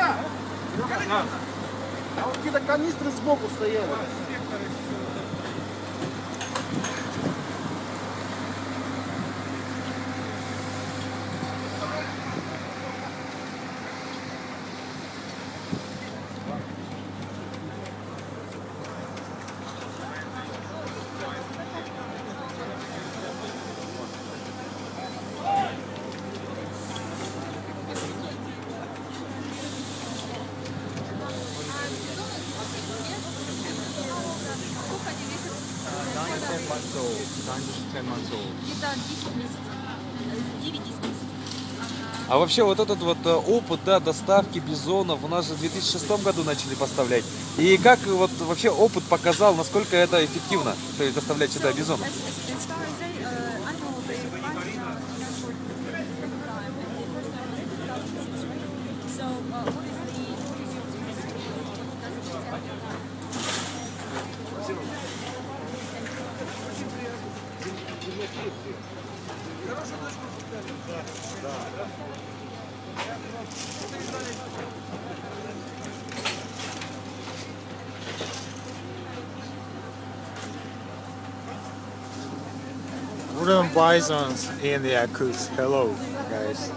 А вот какие-то канистры сбоку стояли. Где-то 10 месяцев. 9-10 месяцев. А вообще вот этот вот опыт, да, доставки бизонов у нас же в 2006 году начали поставлять. И как вот вообще опыт показал, насколько это эффективно, то есть доставлять сюда бизонов? As far as animal, they fight now for the time. And the first time was in 2006, right? So what is your experience? What does it tell you? Wooden bisons in the Yakutsk. Hello, guys.